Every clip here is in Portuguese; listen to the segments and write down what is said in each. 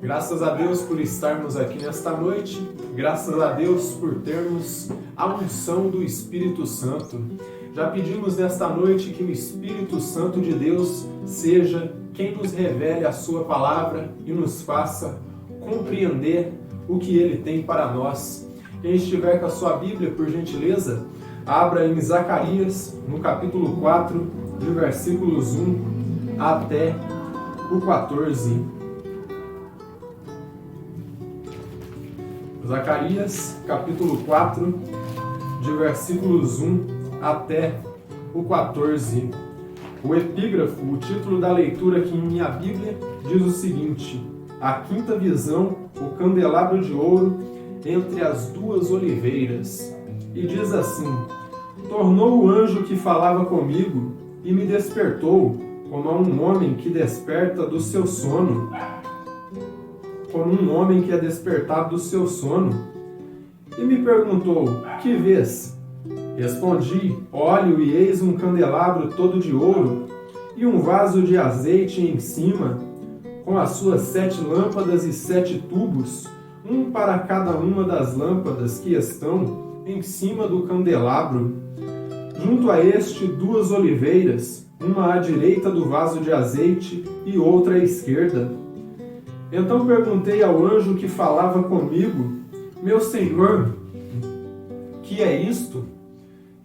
Graças a Deus por estarmos aqui nesta noite, graças a Deus por termos a unção do Espírito Santo. Já pedimos nesta noite que o Espírito Santo de Deus seja quem nos revele a sua palavra e nos faça compreender o que ele tem para nós. Quem estiver com a sua Bíblia, por gentileza, abra em Zacarias, no capítulo 4, de versículos 1 até o 14. Zacarias, capítulo 4, de versículos 1 até o 14. O epígrafo, o título da leitura aqui em minha Bíblia, diz o seguinte: a quinta visão, o candelabro de ouro entre as duas oliveiras. E diz assim: tornou o anjo que falava comigo e me despertou, como a um homem que desperta do seu sono, como um homem que é despertado do seu sono, e me perguntou: que vês? Respondi: olho, e eis um candelabro todo de ouro, e um vaso de azeite em cima, com as suas 7 lâmpadas e 7 tubos, um para cada uma das lâmpadas que estão em cima do candelabro. Junto a este 2 oliveiras, uma à direita do vaso de azeite e outra à esquerda. Então perguntei ao anjo que falava comigo: meu senhor, que é isto?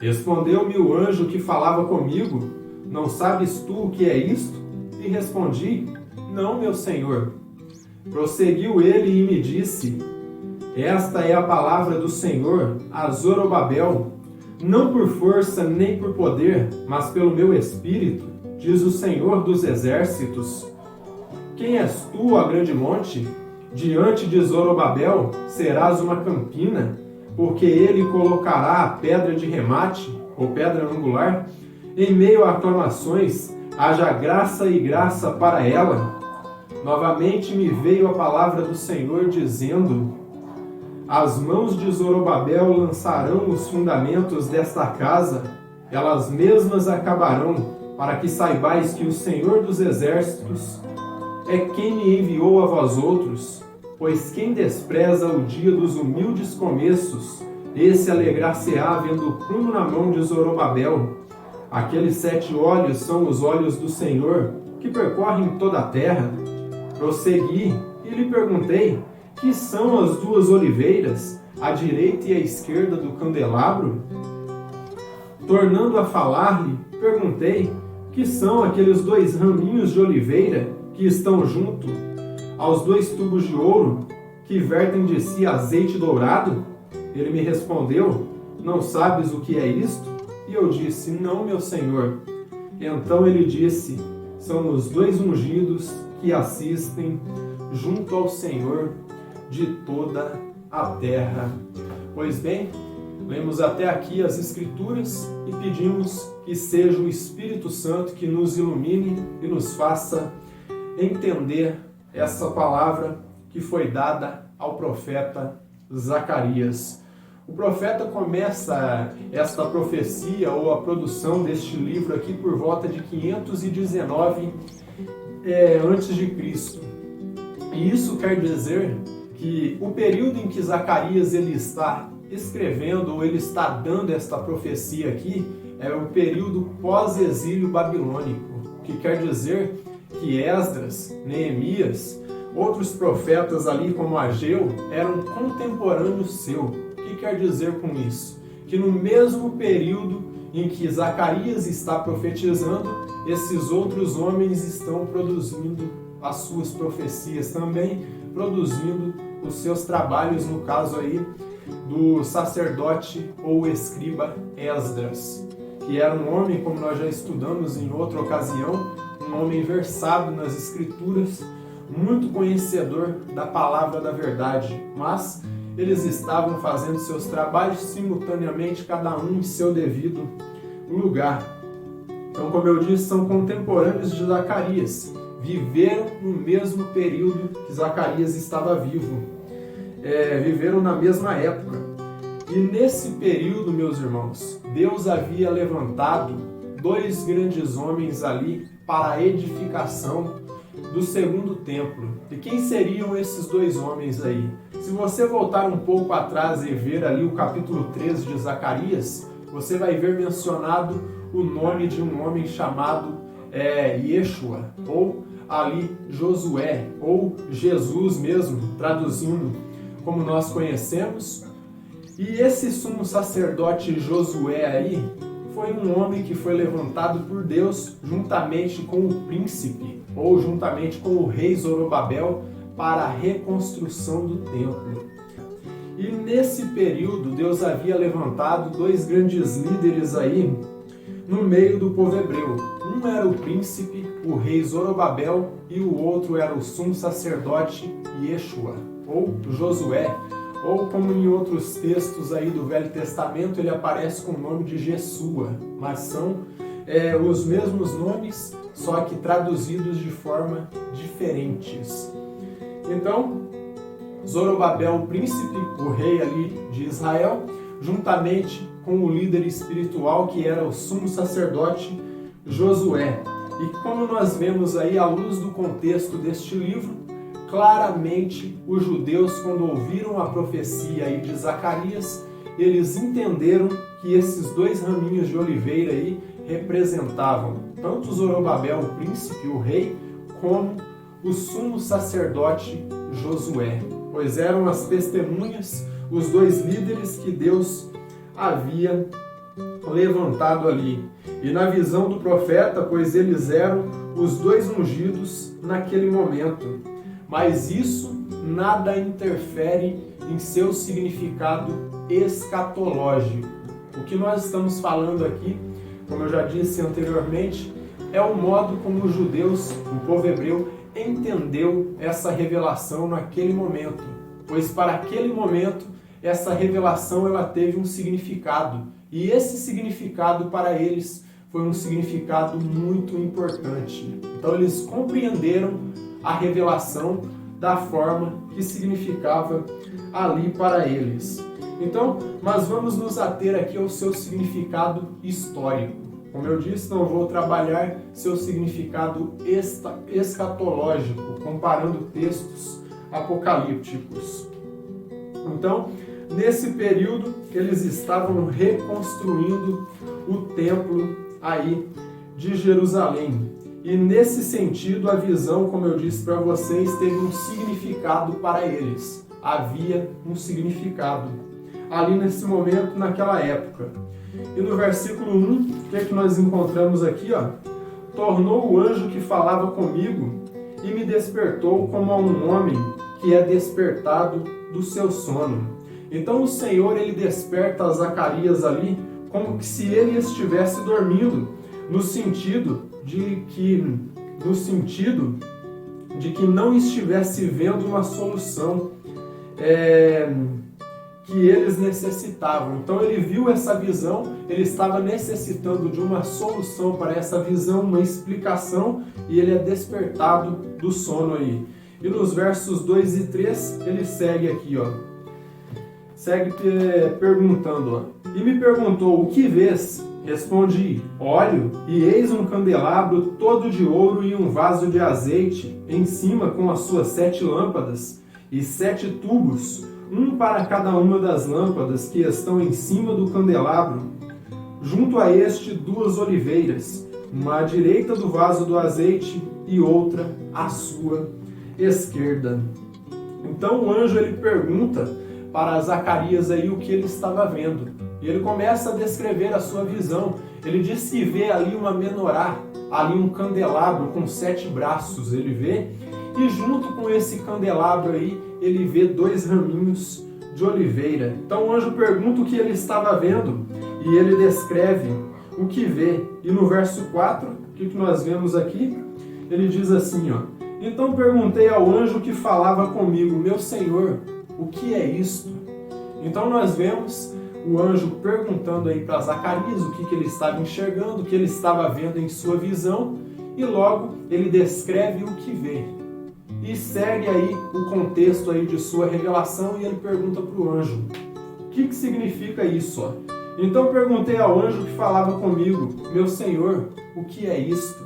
Respondeu-me o anjo que falava comigo: não sabes tu o que é isto? E respondi: não, meu senhor. Prosseguiu ele e me disse: esta é a palavra do Senhor a Zorobabel, não por força nem por poder, mas pelo meu espírito, diz o Senhor dos exércitos. Quem és tu, ó grande monte? Diante de Zorobabel serás uma campina, porque ele colocará a pedra de remate, ou pedra angular, em meio a aclamações, haja graça e graça para ela. Novamente me veio a palavra do Senhor dizendo: as mãos de Zorobabel lançarão os fundamentos desta casa, elas mesmas acabarão, para que saibais que o Senhor dos exércitos é quem me enviou a vós outros, pois quem despreza o dia dos humildes começos, esse alegrar-se-á vendo o prumo na mão de Zorobabel. Aqueles 7 olhos são os olhos do Senhor, que percorrem toda a terra. Prossegui e lhe perguntei: que são as 2 oliveiras, à direita e à esquerda do candelabro? Tornando a falar-lhe, perguntei: que são aqueles 2 raminhos de oliveira que estão junto aos 2 tubos de ouro que vertem de si azeite dourado? Ele me respondeu: não sabes o que é isto? E eu disse: não, meu senhor. Então ele disse: são os 2 ungidos que assistem junto ao Senhor de toda a terra. Pois bem, lemos até aqui as Escrituras e pedimos que seja o Espírito Santo que nos ilumine e nos faça entender essa palavra que foi dada ao profeta Zacarias. O profeta começa esta profecia ou a produção deste livro aqui por volta de 519 antes de Cristo. E isso quer dizer que o período em que Zacarias ele está escrevendo ou ele está dando esta profecia aqui é o período pós-exílio babilônico, que quer dizer que Esdras, Neemias, outros profetas ali como Ageu eram contemporâneos seu. O que quer dizer com isso? Que no mesmo período em que Zacarias está profetizando, esses outros homens estão produzindo as suas profecias também, produzindo os seus trabalhos, no caso aí do sacerdote ou escriba Esdras, que era um homem, como nós já estudamos em outra ocasião, um homem versado nas Escrituras, muito conhecedor da palavra da verdade, mas eles estavam fazendo seus trabalhos simultaneamente, cada um em seu devido lugar. Então, como eu disse, são contemporâneos de Zacarias, viveram no mesmo período que Zacarias estava vivo, viveram na mesma época. E nesse período, meus irmãos, Deus havia levantado dois grandes homens ali para a edificação do segundo templo. E quem seriam esses dois homens aí? Se você voltar um pouco atrás e ver ali o capítulo 13 de Zacarias, você vai ver mencionado o nome de um homem chamado Yeshua, ou ali Josué, ou Jesus mesmo, traduzindo como nós conhecemos. E esse sumo sacerdote Josué aí foi um homem que foi levantado por Deus juntamente com o príncipe, ou juntamente com o rei Zorobabel, para a reconstrução do templo. E nesse período Deus havia levantado dois grandes líderes aí no meio do povo hebreu. Um era o príncipe, o rei Zorobabel, e o outro era o sumo sacerdote Yeshua, ou Josué, ou como em outros textos aí do Velho Testamento ele aparece com o nome de Jesua, mas são os mesmos nomes, só que traduzidos de forma diferentes. Então, Zorobabel, o príncipe, o rei ali de Israel, juntamente com o líder espiritual que era o sumo sacerdote Josué. E como nós vemos aí à luz do contexto deste livro, claramente os judeus, quando ouviram a profecia aí de Zacarias, eles entenderam que esses dois raminhos de oliveira aí representavam tanto Zorobabel, o príncipe, o rei, como o sumo sacerdote Josué, pois eram as testemunhas, os dois líderes que Deus havia levantado ali. E na visão do profeta, pois eles eram os dois ungidos naquele momento. Mas isso nada interfere em seu significado escatológico. O que nós estamos falando aqui, como eu já disse anteriormente, é o modo como os judeus, o povo hebreu, entendeu essa revelação naquele momento. Pois para aquele momento, essa revelação ela teve um significado. E esse significado para eles foi um significado muito importante. Então eles compreenderam a revelação da forma que significava ali para eles. Então, nós vamos nos ater aqui ao seu significado histórico. Como eu disse, não vou trabalhar seu significado escatológico, comparando textos apocalípticos. Então, nesse período, eles estavam reconstruindo o templo aí de Jerusalém. E nesse sentido, a visão, como eu disse para vocês, teve um significado para eles. Havia um significado ali nesse momento, naquela época. E no versículo 1, o que é que nós encontramos aqui? Tornou o anjo que falava comigo e me despertou como a um homem que é despertado do seu sono. Então o Senhor, ele desperta Zacarias ali como que se ele estivesse dormindo, no sentido de que não estivesse vendo uma solução que eles necessitavam. Então ele viu essa visão, ele estava necessitando de uma solução para essa visão, uma explicação, e ele é despertado do sono aí. E nos versos 2 e 3, ele segue aqui, segue perguntando, e me perguntou, o que vês? Respondi, olho, e eis um candelabro todo de ouro e um vaso de azeite, em cima com as suas 7 lâmpadas, e 7 tubos, um para cada uma das lâmpadas que estão em cima do candelabro. Junto a este 2 oliveiras, uma à direita do vaso do azeite e outra à sua esquerda. Então o anjo ele pergunta para Zacarias aí o que ele estava vendo. E ele começa a descrever a sua visão. Ele diz que vê ali uma menorá, ali um candelabro com 7 braços, ele vê. E junto com esse candelabro aí, ele vê 2 raminhos de oliveira. Então o anjo pergunta o que ele estava vendo e ele descreve o que vê. E no verso 4, o que nós vemos aqui? Ele diz assim, então perguntei ao anjo que falava comigo, meu Senhor, o que é isto? Então nós vemos o anjo perguntando aí para Zacarias o que ele estava enxergando, o que ele estava vendo em sua visão, e logo ele descreve o que vê. E segue aí o contexto aí de sua revelação e ele pergunta para o anjo, que significa isso? Ó? Então perguntei ao anjo que falava comigo: meu Senhor, o que é isto?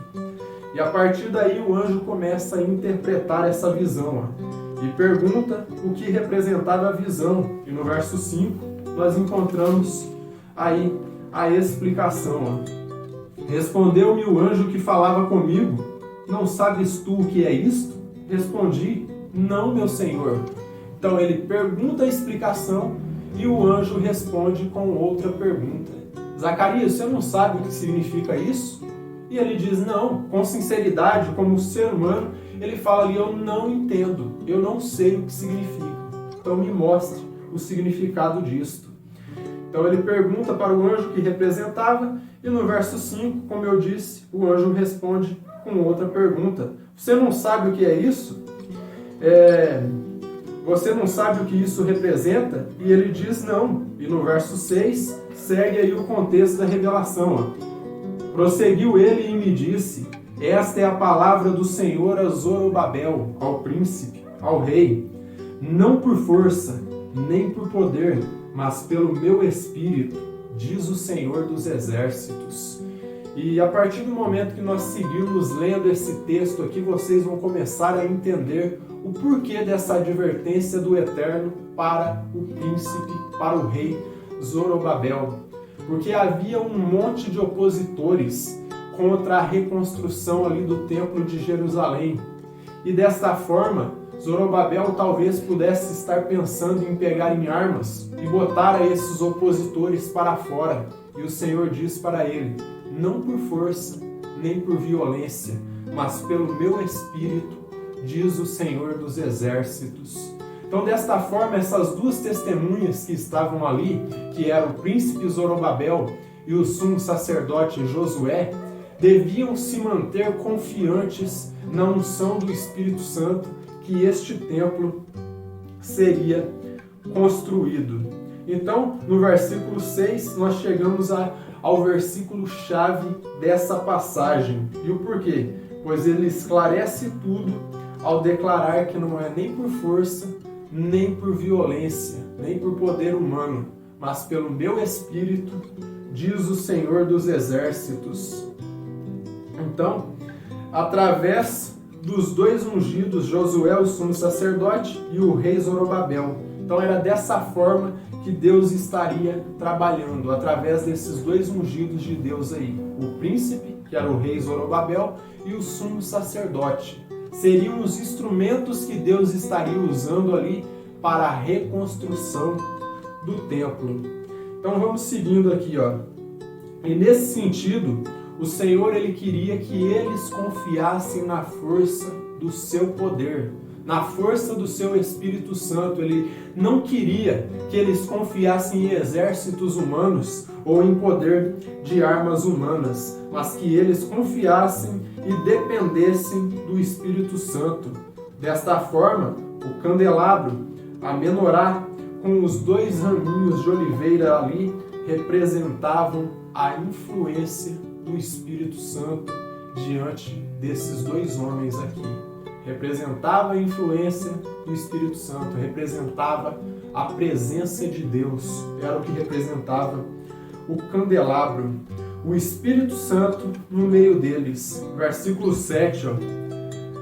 E a partir daí o anjo começa a interpretar essa visão, ó, e pergunta o que representava a visão. E no verso 5 nós encontramos aí a explicação. Ó. Respondeu-me o anjo que falava comigo: não sabes tu o que é isto? Respondi: não, meu Senhor. Então ele pergunta a explicação e o anjo responde com outra pergunta. Zacarias, você não sabe o que significa isso? E ele diz: não, com sinceridade, como ser humano, ele fala ali: eu não entendo, eu não sei o que significa. Então me mostre o significado disto. Então ele pergunta para o anjo que representava, e no verso 5, como eu disse, o anjo responde com outra pergunta: você não sabe o que é isso? Você não sabe o que isso representa? E ele diz não. E no verso 6, segue aí o contexto da revelação. Ó. Prosseguiu ele e me disse: esta é a palavra do Senhor a Zorobabel, ao príncipe, ao rei, não por força, nem por poder, mas pelo meu espírito, diz o Senhor dos exércitos. E a partir do momento que nós seguirmos lendo esse texto aqui, vocês vão começar a entender o porquê dessa advertência do Eterno para o príncipe, para o rei Zorobabel. Porque havia um monte de opositores contra a reconstrução ali do Templo de Jerusalém. E desta forma, Zorobabel talvez pudesse estar pensando em pegar em armas e botar esses opositores para fora. E o Senhor diz para ele: não por força, nem por violência, mas pelo meu espírito, diz o Senhor dos exércitos. Então, desta forma, essas duas testemunhas que estavam ali, que eram o príncipe Zorobabel e o sumo sacerdote Josué, deviam se manter confiantes na unção do Espírito Santo, que este templo seria construído. Então, no versículo 6, nós chegamos ao versículo-chave dessa passagem. E o porquê? Pois ele esclarece tudo ao declarar que não é nem por força, nem por violência, nem por poder humano, mas pelo meu Espírito, diz o Senhor dos exércitos. Então, através dos dois ungidos, Josué, o sumo sacerdote, e o rei Zorobabel. Então era dessa forma que Deus estaria trabalhando, através desses dois ungidos de Deus aí. O príncipe, que era o rei Zorobabel, e o sumo sacerdote. Seriam os instrumentos que Deus estaria usando ali para a reconstrução do templo. Então vamos seguindo aqui, ó. E nesse sentido, o Senhor ele queria que eles confiassem na força do seu poder, na força do seu Espírito Santo. Ele não queria que eles confiassem em exércitos humanos ou em poder de armas humanas, mas que eles confiassem e dependessem do Espírito Santo. Desta forma, o candelabro, a menorá, com os dois raminhos de oliveira ali, representavam a influência do Espírito Santo diante desses dois homens aqui. Representava a influência do Espírito Santo, representava a presença de Deus, era o que representava o candelabro, o Espírito Santo no meio deles. Versículo 7, ó.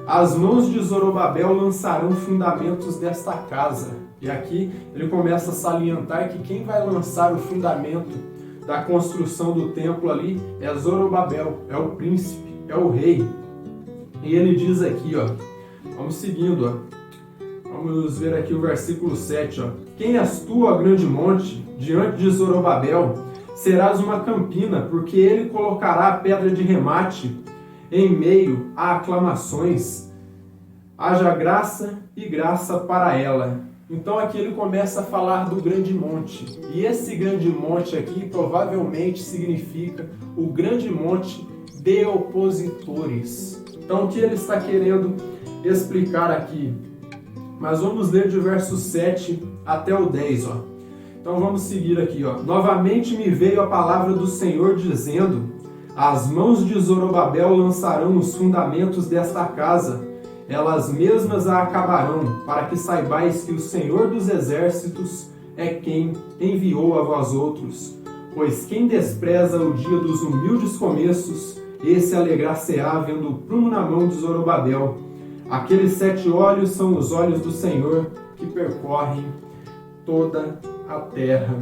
As mãos de Zorobabel lançarão fundamentos desta casa. E aqui ele começa a salientar que quem vai lançar o fundamento da construção do templo ali é Zorobabel, é o príncipe, é o rei. E ele diz aqui, ó, vamos seguindo, ó, vamos ver aqui o versículo 7, ó. Quem és tu, ó grande monte, diante de Zorobabel? Serás uma campina, porque ele colocará a pedra de remate em meio a aclamações. Haja graça e graça para ela. Então aqui ele começa a falar do grande monte. E esse grande monte aqui provavelmente significa o grande monte de opositores. Então o que ele está querendo explicar aqui? Mas vamos ler de verso 7 até o 10, ó. Então vamos seguir aqui, ó. Novamente me veio a palavra do Senhor dizendo: as mãos de Zorobabel lançarão os fundamentos desta casa, elas mesmas a acabarão, para que saibais que o Senhor dos exércitos é quem enviou a vós outros. Pois quem despreza o dia dos humildes começos, esse alegrar-se-á vendo o prumo na mão de Zorobabel. Aqueles 7 olhos são os olhos do Senhor, que percorrem toda a terra.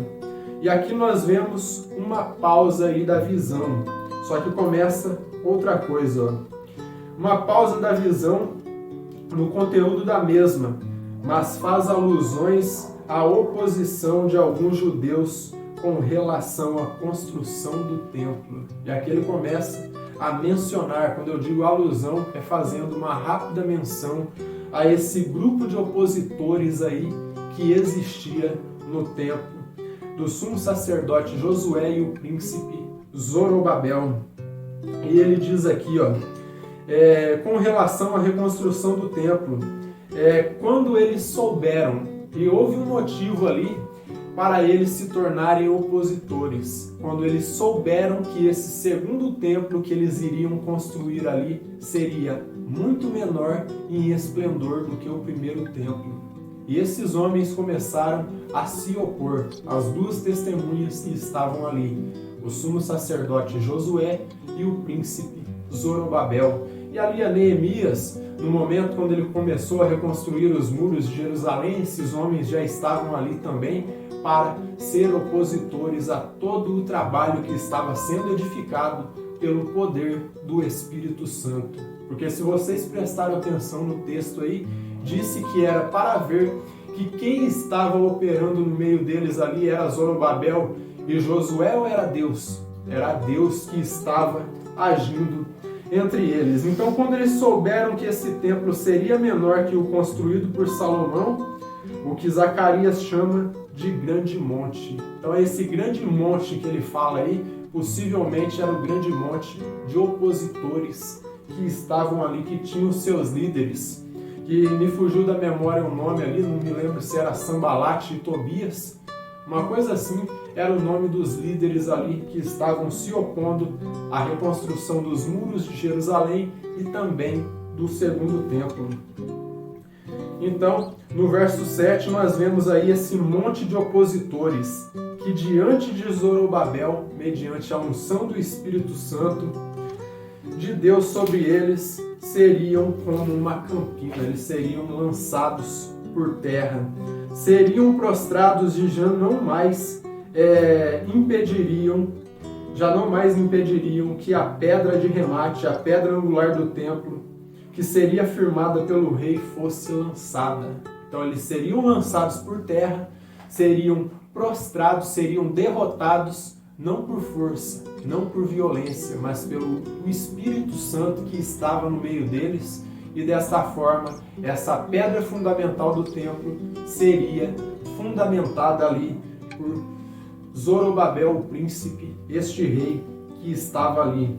E aqui nós vemos uma pausa aí da visão. Só que começa outra coisa, ó. Uma pausa da visão no conteúdo da mesma, mas faz alusões à oposição de alguns judeus com relação à construção do templo. E aqui ele começa a mencionar, quando eu digo alusão, é fazendo uma rápida menção a esse grupo de opositores aí que existia no tempo do sumo sacerdote Josué e o príncipe Zorobabel. E ele diz aqui, ó, com relação à reconstrução do templo, quando eles souberam, e houve um motivo ali para eles se tornarem opositores, quando eles souberam que esse segundo templo que eles iriam construir ali seria muito menor em esplendor do que o primeiro templo. E esses homens começaram a se opor às 2 testemunhas que estavam ali, o sumo sacerdote Josué e o príncipe Zorobabel. E ali a Neemias, no momento quando ele começou a reconstruir os muros de Jerusalém, esses homens já estavam ali também para ser opositores a todo o trabalho que estava sendo edificado pelo poder do Espírito Santo. Porque se vocês prestaram atenção no texto aí, disse que era para ver que quem estava operando no meio deles ali era Zorobabel e Josué, ou era Deus? Era Deus que estava agindo entre eles. Então, quando eles souberam que esse templo seria menor que o construído por Salomão, o que Zacarias chama de grande monte. Então, esse grande monte que ele fala aí, possivelmente era o grande monte de opositores que estavam ali, que tinham seus líderes, que me fugiu da memória o nome ali, não me lembro se era Sambalate e Tobias, uma coisa assim, era o nome dos líderes ali que estavam se opondo à reconstrução dos muros de Jerusalém e também do segundo templo. Então, no verso 7, nós vemos aí esse monte de opositores que diante de Zorobabel, mediante a unção do Espírito Santo de Deus sobre eles, seriam como uma campina, eles seriam lançados por terra, seriam prostrados e já não mais impediriam que a pedra de remate, a pedra angular do templo, que seria firmada pelo rei, fosse lançada. Então eles seriam lançados por terra, seriam prostrados, seriam derrotados, não por força, não por violência, mas pelo Espírito Santo que estava no meio deles, e dessa forma, essa pedra fundamental do templo seria fundamentada ali por Zorobabel, o príncipe, este rei que estava ali.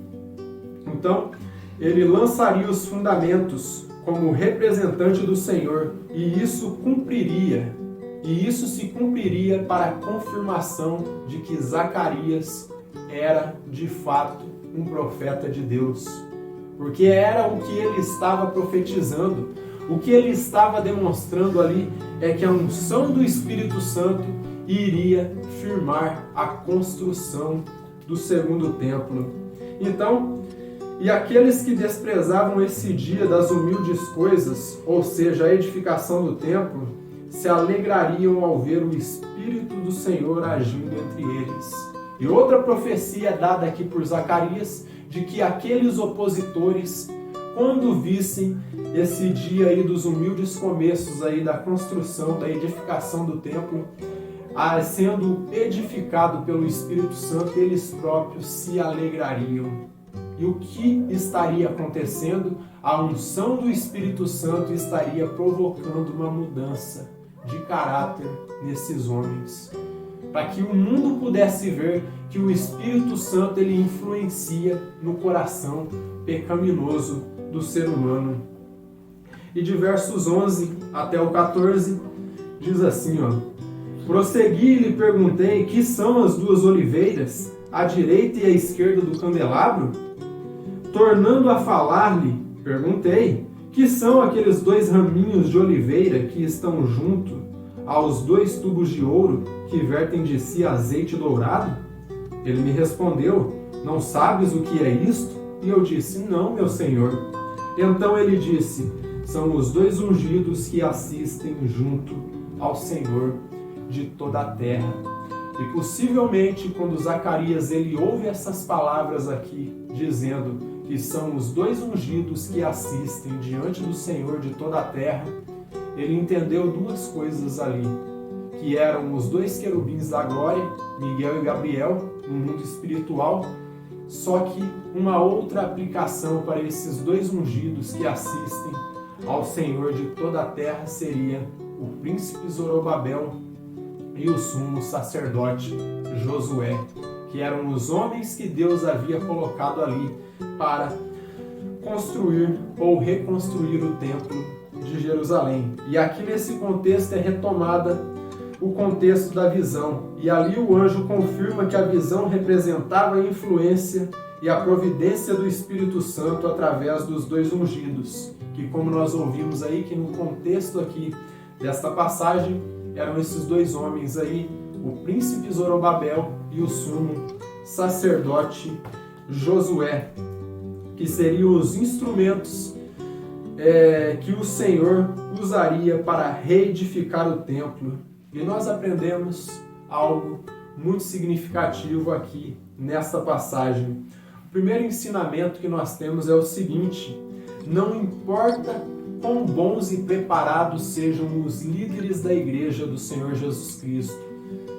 Então, ele lançaria os fundamentos como representante do Senhor, e isso se cumpriria para a confirmação de que Zacarias era, de fato, um profeta de Deus. Porque era o que ele estava profetizando, o que ele estava demonstrando ali é que a unção do Espírito Santo iria firmar a construção do segundo templo. Então, e aqueles que desprezavam esse dia das humildes coisas, ou seja, a edificação do templo, se alegrariam ao ver o Espírito do Senhor agindo entre eles. E outra profecia dada aqui por Zacarias, de que aqueles opositores, quando vissem esse dia aí dos humildes começos aí da construção, da edificação do templo, sendo edificado pelo Espírito Santo, eles próprios se alegrariam. E o que estaria acontecendo? A unção do Espírito Santo estaria provocando uma mudança de caráter nesses homens, para que o mundo pudesse ver que o Espírito Santo ele influencia no coração pecaminoso do ser humano. E de versos 11 até o 14 diz assim, ó: prossegui e lhe perguntei, que são as 2 oliveiras, à direita e à esquerda do candelabro? Tornando a falar-lhe, perguntei, que são aqueles 2 raminhos de oliveira que estão junto aos 2 tubos de ouro que vertem de si azeite dourado? Ele me respondeu: não sabes o que é isto? E eu disse: não, meu senhor. Então ele disse: são os 2 ungidos que assistem junto ao Senhor de toda a terra. E possivelmente quando Zacarias ele ouve essas palavras aqui, dizendo que são os 2 ungidos que assistem diante do Senhor de toda a terra, ele entendeu 2 coisas ali, que eram os 2 querubins da glória, Miguel e Gabriel, no mundo espiritual, só que uma outra aplicação para esses 2 ungidos que assistem ao Senhor de toda a terra seria o príncipe Zorobabel e o sumo sacerdote Josué, que eram os homens que Deus havia colocado ali para construir ou reconstruir o templo de Jerusalém. E aqui nesse contexto é retomada o contexto da visão. E ali o anjo confirma que a visão representava a influência e a providência do Espírito Santo através dos 2 ungidos, que como nós ouvimos aí, que no contexto aqui desta passagem, eram esses 2 homens aí, o príncipe Zorobabel e o sumo sacerdote Josué, que seriam os instrumentos que o Senhor usaria para reedificar o templo. E nós aprendemos algo muito significativo aqui nesta passagem. O primeiro ensinamento que nós temos é o seguinte: não importa quão bons e preparados sejam os líderes da igreja do Senhor Jesus Cristo,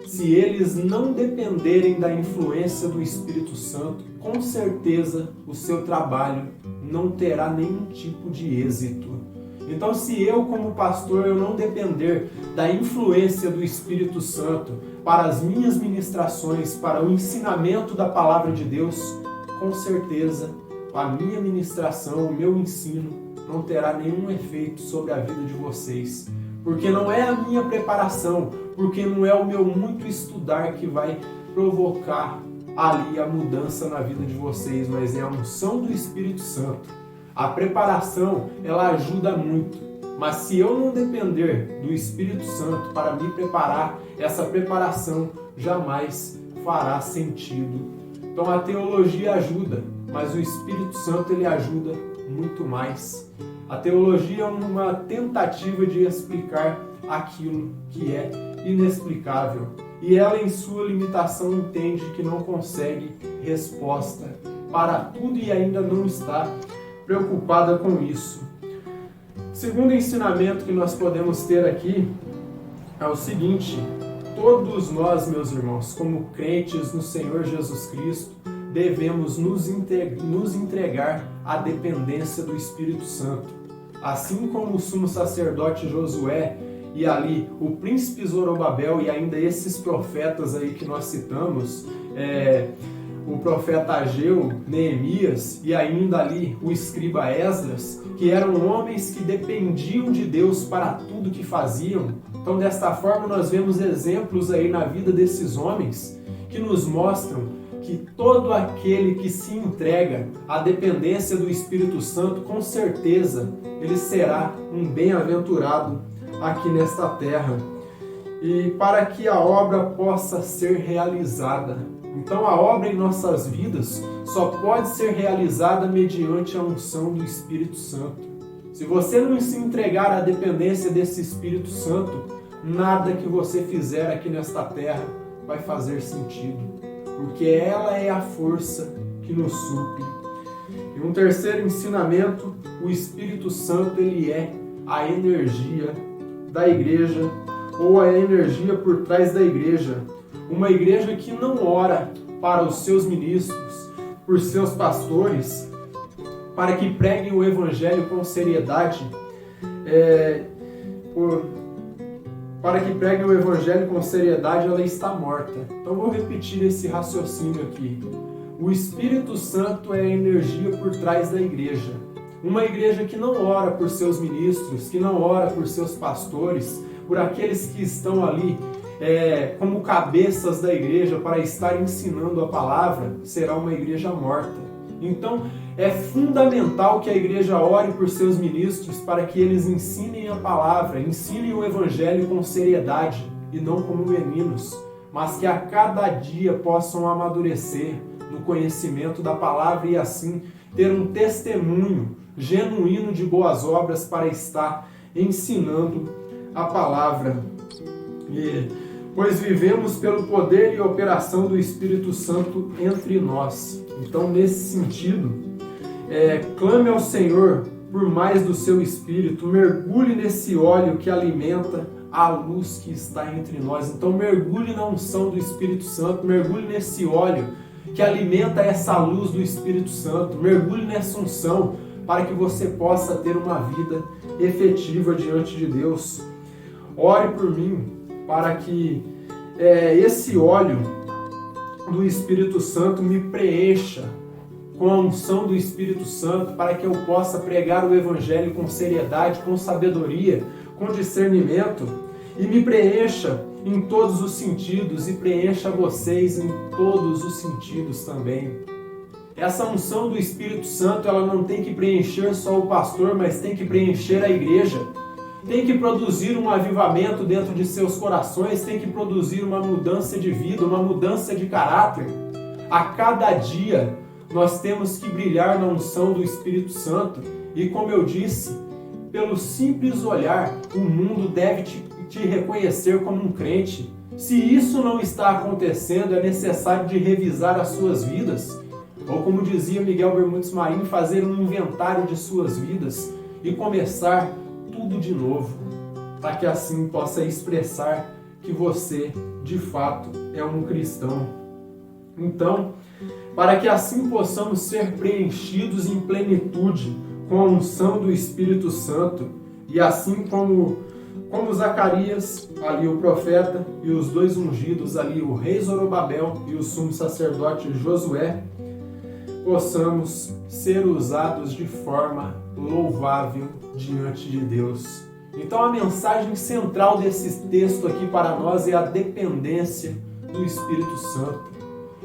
se eles não dependerem da influência do Espírito Santo, com certeza o seu trabalho não terá nenhum tipo de êxito. Então, se eu, como pastor, eu não depender da influência do Espírito Santo para as minhas ministrações, para o ensinamento da palavra de Deus, com certeza a minha ministração, o meu ensino, não terá nenhum efeito sobre a vida de vocês. Porque não é a minha preparação, porque não é o meu muito estudar que vai provocar ali a mudança na vida de vocês, mas é a unção do Espírito Santo. A preparação, ela ajuda muito, mas se eu não depender do Espírito Santo para me preparar, essa preparação jamais fará sentido. Então a teologia ajuda, mas o Espírito Santo ele ajuda muito mais. A teologia é uma tentativa de explicar aquilo que é inexplicável, e ela em sua limitação entende que não consegue resposta para tudo e ainda não está preocupada com isso. Segundo ensinamento que nós podemos ter aqui é o seguinte: todos nós, meus irmãos, como crentes no Senhor Jesus Cristo, devemos nos entregar à dependência do Espírito Santo. Assim como o sumo sacerdote Josué e ali o príncipe Zorobabel e ainda esses profetas aí que nós citamos, o profeta Ageu, Neemias e ainda ali o escriba Esdras, que eram homens que dependiam de Deus para tudo que faziam. Então, desta forma, nós vemos exemplos aí na vida desses homens que nos mostram que todo aquele que se entrega à dependência do Espírito Santo, com certeza, ele será um bem-aventurado aqui nesta terra. E para que a obra possa ser realizada, então a obra em nossas vidas só pode ser realizada mediante a unção do Espírito Santo. Se você não se entregar à dependência desse Espírito Santo, nada que você fizer aqui nesta terra vai fazer sentido, porque ela é a força que nos supre. E um terceiro ensinamento: o Espírito Santo ele é a energia da igreja, ou a energia por trás da igreja. Uma igreja que não ora para os seus ministros, por seus pastores, para que preguem o evangelho com seriedade, para que preguem o evangelho com seriedade, ela está morta. Então vou repetir esse raciocínio aqui. O Espírito Santo é a energia por trás da igreja. Uma igreja que não ora por seus ministros, que não ora por seus pastores, por aqueles que estão ali como cabeças da igreja para estar ensinando a palavra, será uma igreja morta. Então, é fundamental que a igreja ore por seus ministros para que eles ensinem a palavra, ensinem o evangelho com seriedade e não como meninos, mas que a cada dia possam amadurecer no conhecimento da palavra e assim ter um testemunho genuíno de boas obras para estar ensinando a palavra. Pois vivemos pelo poder e operação do Espírito Santo entre nós. Então, nesse sentido, clame ao Senhor por mais do seu Espírito, mergulhe nesse óleo que alimenta a luz que está entre nós. Então, mergulhe na unção do Espírito Santo, mergulhe nesse óleo que alimenta essa luz do Espírito Santo, mergulhe nessa unção para que você possa ter uma vida efetiva diante de Deus. Ore por mim para que esse óleo do Espírito Santo me preencha com a unção do Espírito Santo, para que eu possa pregar o Evangelho com seriedade, com sabedoria, com discernimento, e me preencha em todos os sentidos, e preencha vocês em todos os sentidos também. Essa unção do Espírito Santo, ela não tem que preencher só o pastor, mas tem que preencher a igreja. Tem que produzir um avivamento dentro de seus corações, tem que produzir uma mudança de vida, uma mudança de caráter. A cada dia nós temos que brilhar na unção do Espírito Santo e, como eu disse, pelo simples olhar, o mundo deve te reconhecer como um crente. Se isso não está acontecendo, é necessário de revisar as suas vidas, ou como dizia Miguel Bermudes Marinho, fazer um inventário de suas vidas e começar tudo de novo, para que assim possa expressar que você, de fato, é um cristão. Então, para que assim possamos ser preenchidos em plenitude com a unção do Espírito Santo, e assim como Zacarias, ali o profeta, e os dois ungidos, ali o rei Zorobabel e o sumo sacerdote Josué, possamos ser usados de forma louvável diante de Deus. Então a mensagem central desse texto aqui para nós é a dependência do Espírito Santo.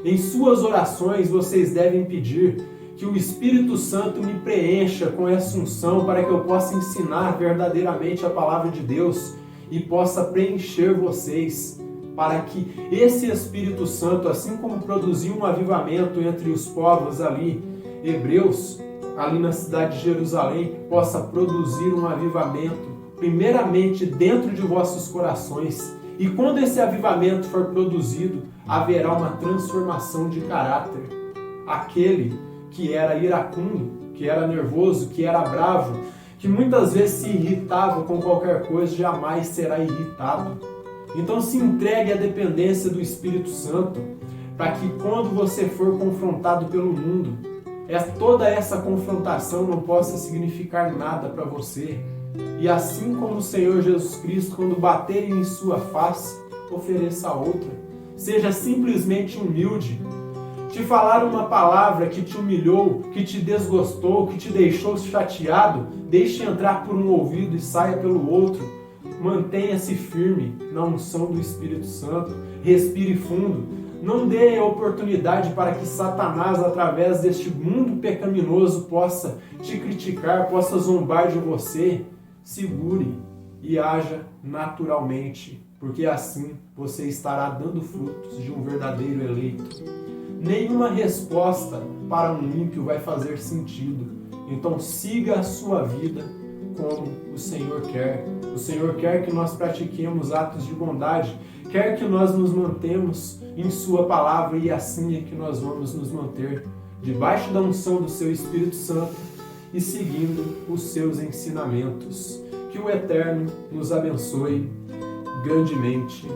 Em suas orações vocês devem pedir que o Espírito Santo me preencha com essa unção para que eu possa ensinar verdadeiramente a palavra de Deus e possa preencher vocês, para que esse Espírito Santo, assim como produziu um avivamento entre os povos ali, hebreus, ali na cidade de Jerusalém, possa produzir um avivamento, primeiramente dentro de vossos corações. E quando esse avivamento for produzido, haverá uma transformação de caráter. Aquele que era iracundo, que era nervoso, que era bravo, que muitas vezes se irritava com qualquer coisa, jamais será irritado. Então se entregue à dependência do Espírito Santo, para que quando você for confrontado pelo mundo, toda essa confrontação não possa significar nada para você. E assim como o Senhor Jesus Cristo, quando baterem em sua face, ofereça outra. Seja simplesmente humilde. Te falar uma palavra que te humilhou, que te desgostou, que te deixou chateado, deixe entrar por um ouvido e saia pelo outro. Mantenha-se firme na unção do Espírito Santo. Respire fundo. Não dê oportunidade para que Satanás, através deste mundo pecaminoso, possa te criticar, possa zombar de você. Segure e haja naturalmente, porque assim você estará dando frutos de um verdadeiro eleito. Nenhuma resposta para um ímpio vai fazer sentido. Então siga a sua vida como o Senhor quer. O Senhor quer que nós pratiquemos atos de bondade, quer que nós nos mantemos em sua palavra, e assim é que nós vamos nos manter debaixo da unção do seu Espírito Santo e seguindo os seus ensinamentos. Que o Eterno nos abençoe grandemente.